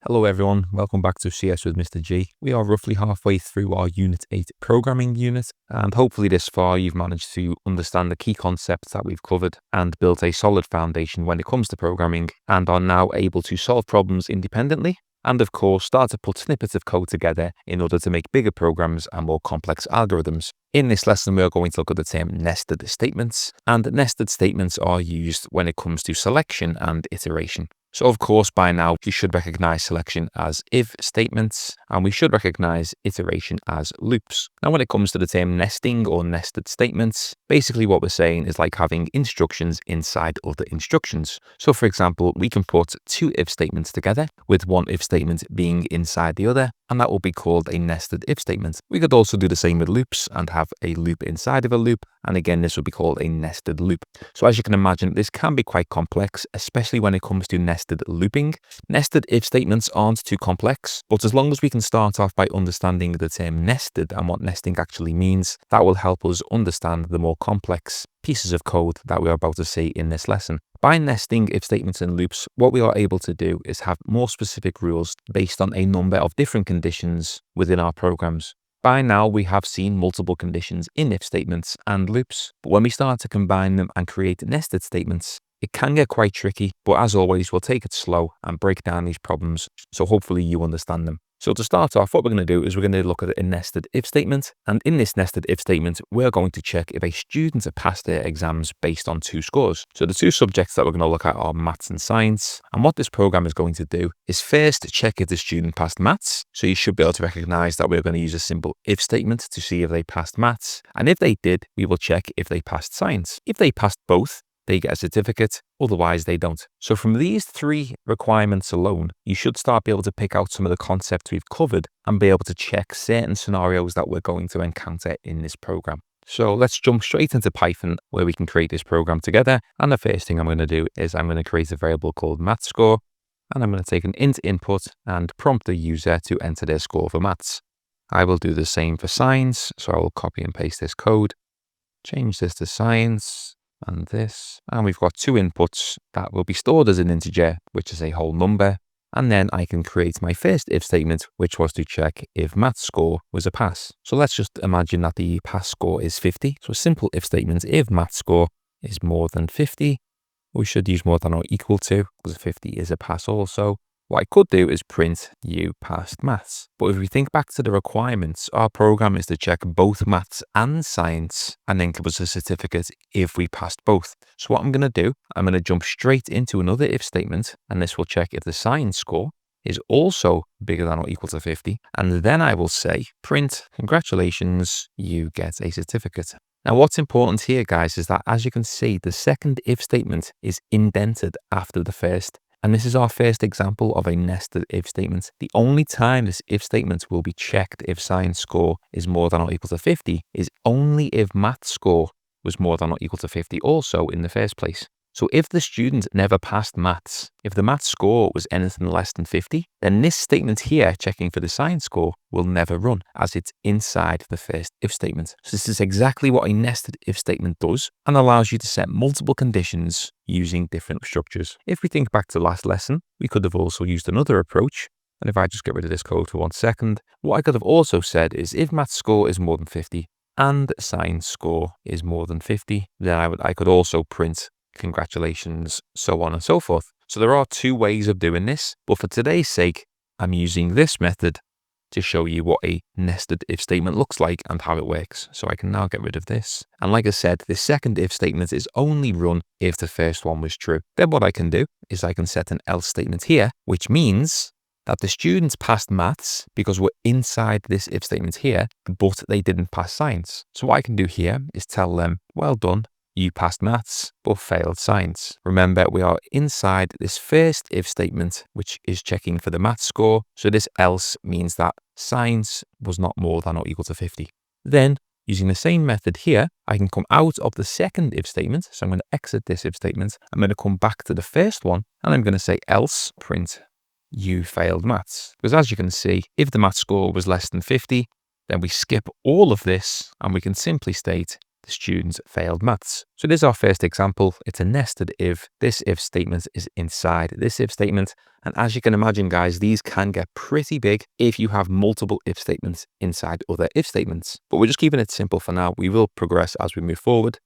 Hello everyone, welcome back to CS with Mr. G. We are roughly halfway through our Unit 8 programming unit, and hopefully this far you've managed to understand the key concepts that we've covered and built a solid foundation when it comes to programming, and are now able to solve problems independently, and of course start to put snippets of code together in order to make bigger programs and more complex algorithms. In this lesson we are going to look at the term nested statements, and nested statements are used when it comes to selection and iteration. So of course by now you should recognize selection as if statements, and we should recognize iteration as loops. Now when it comes to the term nesting or nested statements, basically what we're saying is like having instructions inside other instructions. So for example, we can put two if statements together with one if statement being inside the other, and that will be called a nested if statement. We could also do the same with loops and have a loop inside of a loop, and again this would be called a nested loop. So as you can imagine, this can be quite complex, especially when it comes to nested looping. Nested if statements aren't too complex, but as long as we can start off by understanding the term nested and what nesting actually means, that will help us understand the more complex pieces of code that we are about to see in this lesson. By nesting if statements and loops, what we are able to do is have more specific rules based on a number of different conditions within our programs. By now, we have seen multiple conditions in if statements and loops, but when we start to combine them and create nested statements, it can get quite tricky, but as always, we'll take it slow and break down these problems, so hopefully you understand them. So to start off, what we're going to do is we're going to look at a nested if statement, and in this nested if statement, we're going to check if a student has passed their exams based on two scores. So the two subjects that we're going to look at are maths and science, and what this program is going to do is first check if the student passed maths. So you should be able to recognize that we're going to use a simple if statement to see if they passed maths, and if they did, we will check if they passed science. If they passed both, they get a certificate, otherwise they don't. So from these three requirements alone, you should start be able to pick out some of the concepts we've covered and be able to check certain scenarios that we're going to encounter in this program. So let's jump straight into Python where we can create this program together. And the first thing I'm going to do is I'm going to create a variable called maths score, and I'm going to take an int input and prompt the user to enter their score for maths. I will do the same for science, so I will copy and paste this code, change this to science, and this, and we've got two inputs that will be stored as an integer, which is a whole number, and then I can create my first if statement, which was to check if maths score was a pass. So let's just imagine that the pass score is 50. So a simple if statement, if maths score is more than 50, we should use more than or equal to, because 50 is a pass also. What I could do is print you passed maths. But if we think back to the requirements, our program is to check both maths and science and then give us a certificate if we passed both. So what I'm going to do, I'm going to jump straight into another if statement, and this will check if the science score is also bigger than or equal to 50. And then I will say, print, congratulations, you get a certificate. Now what's important here, guys, is that as you can see, the second if statement is indented after the first. And this is our first example of a nested if statement. The only time this if statement will be checked if science score is more than or equal to 50 is only if maths score was more than or equal to 50 also in the first place. So if the student never passed maths, if the maths score was anything less than 50, then this statement here checking for the science score will never run as it's inside the first if statement. So this is exactly what a nested if statement does and allows you to set multiple conditions using different structures. If we think back to last lesson, we could have also used another approach. And if I just get rid of this code for 1 second, what I could have also said is if maths score is more than 50 and science score is more than 50, then I could also print congratulations, so on and so forth. So there are two ways of doing this, but for today's sake, I'm using this method to show you what a nested if statement looks like and how it works. So I can now get rid of this. And like I said, this second if statement is only run if the first one was true. Then what I can do is I can set an else statement here, which means that the students passed maths because we're inside this if statement here, but they didn't pass science. So what I can do here is tell them, well done, you passed maths, but failed science. Remember, we are inside this first if statement, which is checking for the maths score. So this else means that science was not more than or equal to 50. Then, using the same method here, I can come out of the second if statement. So I'm going to exit this if statement. I'm going to come back to the first one, and I'm going to say else print you failed maths. Because as you can see, if the maths score was less than 50, then we skip all of this, and we can simply state the students failed maths. So this is our first example. It's a nested if. This if statement is inside this if statement. And as you can imagine, guys, these can get pretty big if you have multiple if statements inside other if statements. But we're just keeping it simple for now. We will progress as we move forward.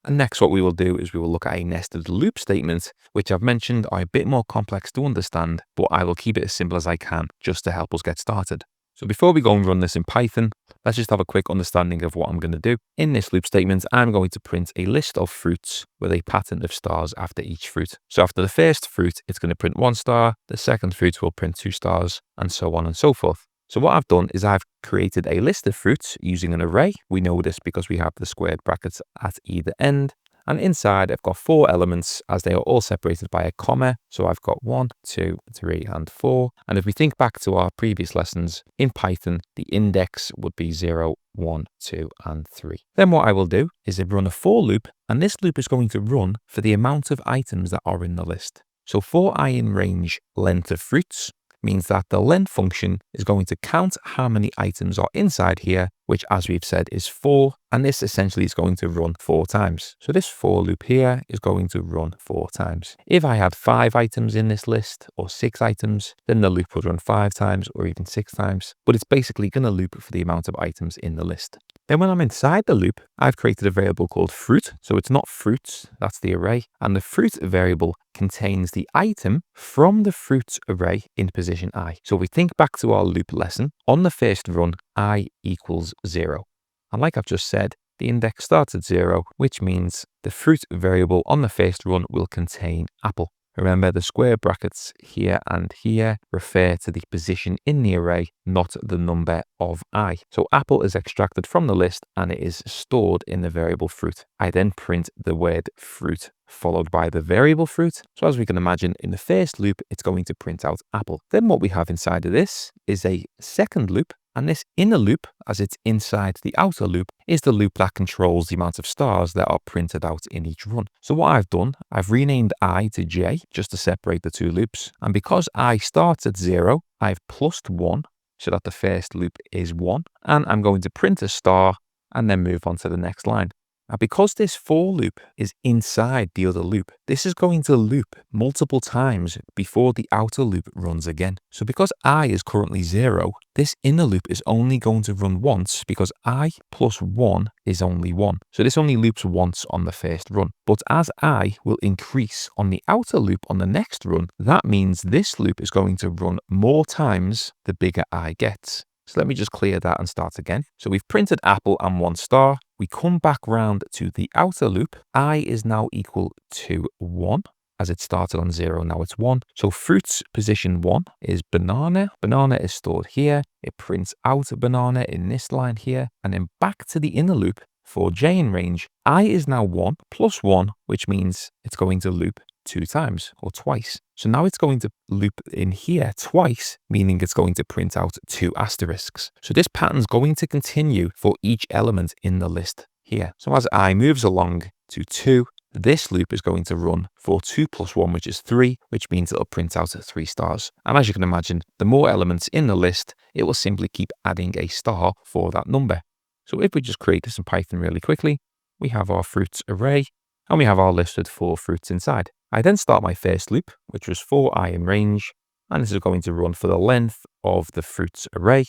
And next, what we will do is we will look at a nested loop statement, which I've mentioned are a bit more complex to understand, but I will keep it as simple as I can just to help us get started. So before we go and run this in Python, let's just have a quick understanding of what I'm going to do. In this loop statement, I'm going to print a list of fruits with a pattern of stars after each fruit. So after the first fruit, it's going to print 1 star, the second fruit will print 2 stars, and so on and so forth. So what I've done is I've created a list of fruits using an array. We know this because we have the squared brackets at either end. And inside, I've got 4 elements as they are all separated by a comma. So I've got 1, 2, 3, and 4. And if we think back to our previous lessons, in Python, the index would be 0, 1, 2, and 3. Then what I will do is run a for loop, and this loop is going to run for the amount of items that are in the list. So for I in range length of fruits means that the length function is going to count how many items are inside here, which as we've said is 4, and this essentially is going to run 4 times. So this for loop here is going to run 4 times. If I had 5 items in this list or 6 items, then the loop would run 5 times or even 6 times, but it's basically going to loop for the amount of items in the list. Then when I'm inside the loop, I've created a variable called fruit. So it's not fruits, that's the array. And the fruit variable contains the item from the fruits array in position I. So we think back to our loop lesson. On the first run, I equals 0. And like I've just said, the index starts at 0, which means the fruit variable on the first run will contain apple. Remember, the square brackets here and here refer to the position in the array, not the number of I. So apple is extracted from the list and it is stored in the variable fruit. I then print the word fruit followed by the variable fruit. So as we can imagine, in the first loop, it's going to print out apple. Then what we have inside of this is a second loop. And this inner loop, as it's inside the outer loop, is the loop that controls the amount of stars that are printed out in each run. So what I've done, I've renamed I to J just to separate the 2 loops. And because I starts at 0, I've plussed 1 so that the first loop is 1. And I'm going to print a star and then move on to the next line. Now, because this for loop is inside the other loop, this is going to loop multiple times before the outer loop runs again. So because I is currently 0, this inner loop is only going to run once because I plus 1 is only 1. So this only loops once on the first run. But as I will increase on the outer loop on the next run, that means this loop is going to run more times the bigger I gets. So let me just clear that and start again. So we've printed apple and 1 star. We come back round to the outer loop. I is now equal to 1. As it started on 0, now it's 1. So fruits position 1 is banana. Banana is stored here. It prints out a banana in this line here. And then back to the inner loop for J in range. I is now 1 plus 1, which means it's going to loop 2 times or twice. So now it's going to loop in here twice, meaning it's going to print out 2 asterisks. So this pattern's going to continue for each element in the list here. So as I moves along to 2, this loop is going to run for 2 plus 1, which is 3, which means it'll print out 3 stars. And as you can imagine, the more elements in the list, it will simply keep adding a star for that number. So if we just create this in Python really quickly, we have our fruits array and we have our list with 4 fruits inside. I then start my first loop, which was for I in range, and this is going to run for the length of the fruits array.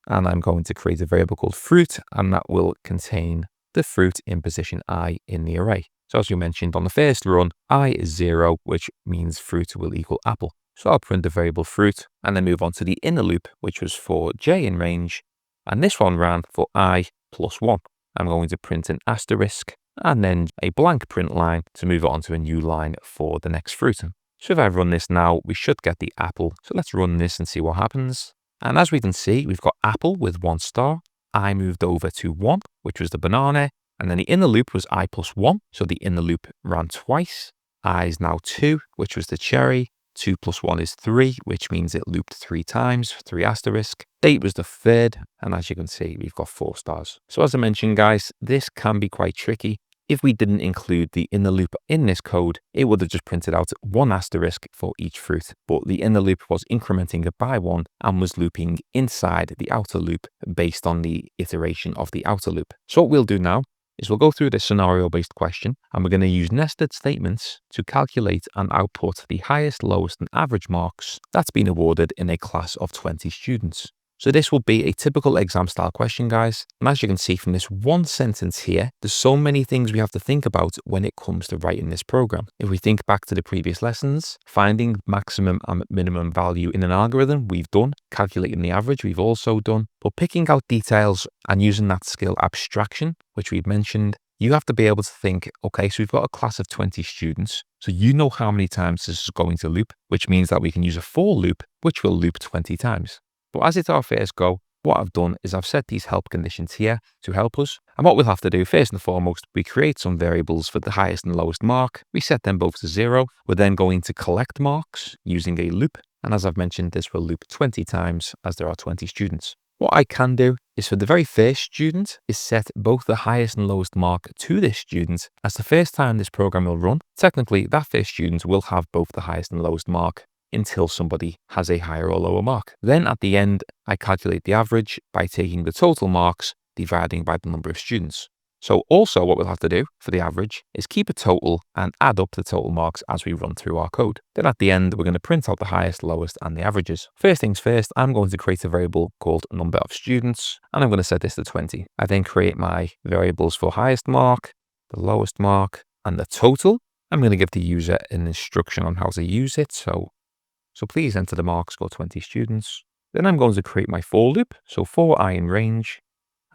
And I'm going to create a variable called fruit, and that will contain the fruit in position I in the array. So as we mentioned on the first run, I is 0, which means fruit will equal apple. So I'll print the variable fruit and then move on to the inner loop, which was for J in range. And this one ran for I plus 1. I'm going to print an asterisk and then a blank print line to move it onto a new line for the next fruit. So if I run this now, we should get the apple. So let's run this and see what happens. And as we can see, we've got apple with 1 star. I moved over to 1, which was the banana. And then the inner loop was I plus 1. So the inner loop ran twice. I is now 2, which was the cherry. 2 plus 1 is 3, which means it looped 3 times, 3 asterisk. Date was the third. And as you can see, we've got 4 stars. So as I mentioned, guys, this can be quite tricky. If we didn't include the inner loop in this code, it would have just printed out 1 asterisk for each fruit. But the inner loop was incrementing it by 1 and was looping inside the outer loop based on the iteration of the outer loop. So what we'll do now is we'll go through this scenario-based question, and we're going to use nested statements to calculate and output the highest, lowest, and average marks that's been awarded in a class of 20 students. So this will be a typical exam style question, guys. And as you can see from this one sentence here, there's so many things we have to think about when it comes to writing this program. If we think back to the previous lessons, finding maximum and minimum value in an algorithm, we've done. Calculating the average, we've also done. But picking out details and using that skill abstraction, which we've mentioned, you have to be able to think, okay, so we've got a class of 20 students. So you know how many times this is going to loop, which means that we can use a for loop, which will loop 20 times. But as it's our first go, what I've done is I've set these help conditions here to help us. And what we'll have to do first and foremost, we create some variables for the highest and lowest mark. We set them both to 0. We're then going to collect marks using a loop. And as I've mentioned, this will loop 20 times as there are 20 students. What I can do is for the very first student is set both the highest and lowest mark to this student. As the first time this program will run, technically that first student will have both the highest and lowest mark until somebody has a higher or lower mark. Then at the end, I calculate the average by taking the total marks dividing by the number of students. So also what we'll have to do for the average is keep a total and add up the total marks as we run through our code. Then at the end, we're going to print out the highest, lowest, and the averages. First things first, I'm going to create a variable called number of students, and I'm going to set this to 20. I then create my variables for highest mark, the lowest mark, and the total. I'm going to give the user an instruction on how to use it. So please enter the marks for 20 students. Then I'm going to create my for loop. So for I in range,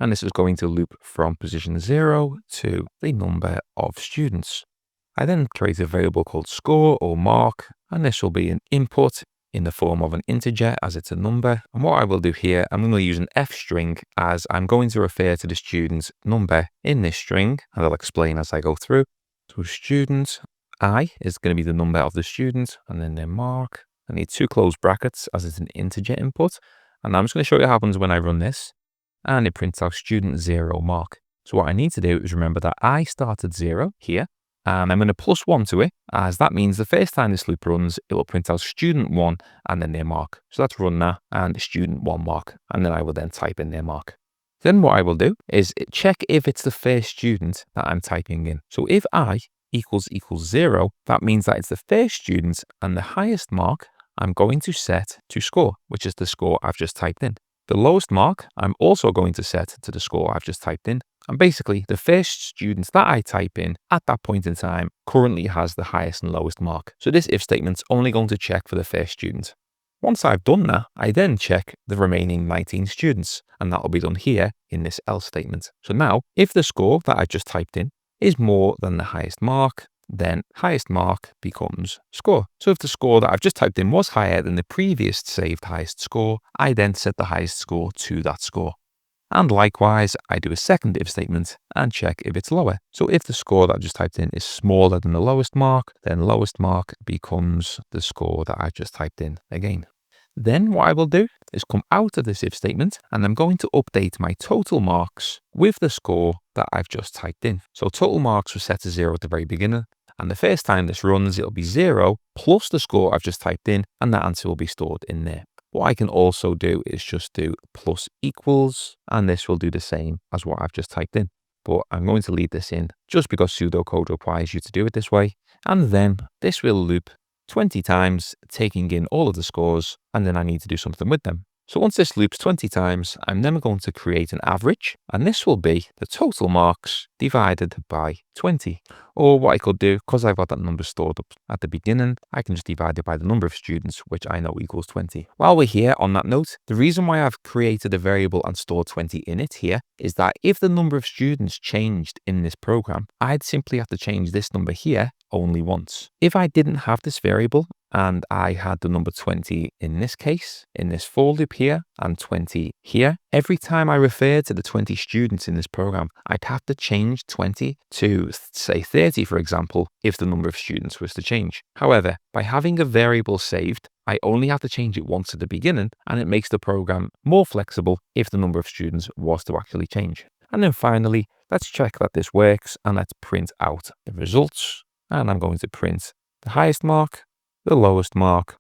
and this is going to loop from position 0 to the number of students. I then create a variable called score or mark, and this will be an input in the form of an integer as it's a number. And what I will do here, I'm going to use an F string as I'm going to refer to the student's number in this string, and I'll explain as I go through. So student I is going to be the number of the student, and then their mark. I need two closed brackets as it's an integer input. And I'm just going to show you what happens when I run this. And it prints out student 0 mark. So what I need to do is remember that I started 0 here. And I'm going to plus 1 to it, as that means the first time this loop runs, it will print out student 1 and then their mark. So let's run that and student 1 mark. And then I will then type in their mark. Then what I will do is check if it's the first student that I'm typing in. So if I equals 0, that means that it's the first student and the highest mark I'm going to set to score, which is the score I've just typed in. The lowest mark I'm also going to set to the score I've just typed in. And basically, the first student that I type in at that point in time currently has the highest and lowest mark. So this if statement's only going to check for the first student. Once I've done that, I then check the remaining 19 students, and that will be done here in this else statement. So now, if the score that I just typed in is more than the highest mark, then highest mark becomes score. So if the score that I've just typed in was higher than the previous saved highest score, I then set the highest score to that score. And likewise, I do a second if statement and check if it's lower. So if the score that I just typed in is smaller than the lowest mark, then lowest mark becomes the score that I just typed in again. Then what I will do is come out of this if statement, and I'm going to update my total marks with the score that I've just typed in. So total marks were set to 0 at the very beginning, and the first time this runs, it'll be 0 plus the score I've just typed in, and that answer will be stored in there. What I can also do is just do plus equals, and this will do the same as what I've just typed in. But I'm going to leave this in just because pseudocode requires you to do it this way. And then this will loop 20 times, taking in all of the scores, and then I need to do something with them. So once this loops 20 times, I'm then going to create an average, and this will be the total marks divided by 20. Or what I could do, because I've got that number stored up at the beginning, I can just divide it by the number of students, which I know equals 20. While we're here on that note, the reason why I've created a variable and stored 20 in it here is that if the number of students changed in this program, I'd simply have to change this number here only once. If I didn't have this variable and I had the number 20 in this case, in this for loop here, and 20 here, every time I refer to the 20 students in this program, I'd have to change 20 to, say, 30, for example, if the number of students was to change. However, by having a variable saved, I only have to change it once at the beginning, and it makes the program more flexible if the number of students was to actually change. And then finally, let's check that this works, and let's print out the results. And I'm going to print the highest mark, the lowest mark,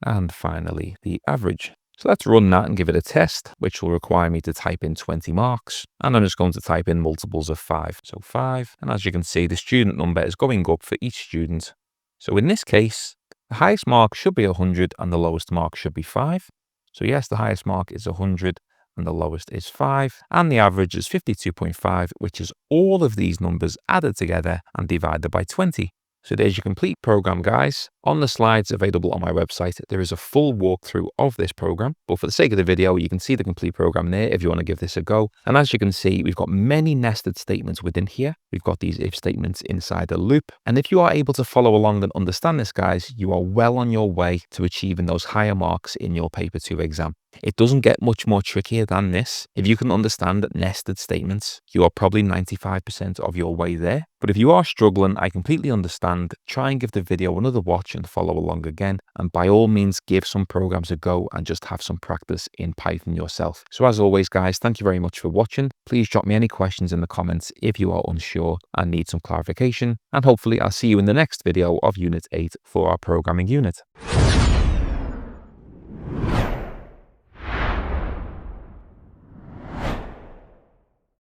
and finally the average. So let's run that and give it a test, which will require me to type in 20 marks. And I'm just going to type in multiples of 5. So 5. And as you can see, the student number is going up for each student. So in this case, the highest mark should be 100 and the lowest mark should be 5. So yes, the highest mark is 100 and the lowest is 5. And the average is 52.5, which is all of these numbers added together and divided by 20. So there's your complete program, guys. On the slides available on my website, there is a full walkthrough of this program. But for the sake of the video, you can see the complete program there if you want to give this a go. And as you can see, we've got many nested statements within here. We've got these if statements inside a loop. And if you are able to follow along and understand this, guys, you are well on your way to achieving those higher marks in your paper 2 exam. It doesn't get much more trickier than this. If you can understand nested statements, you are probably 95% of your way there. But if you are struggling, I completely understand. Try and give the video another watch and follow along again. And by all means, give some programs a go and just have some practice in Python yourself. So as always, guys, thank you very much for watching. Please drop me any questions in the comments if you are unsure and need some clarification. And hopefully I'll see you in the next video of Unit 8 for our programming unit.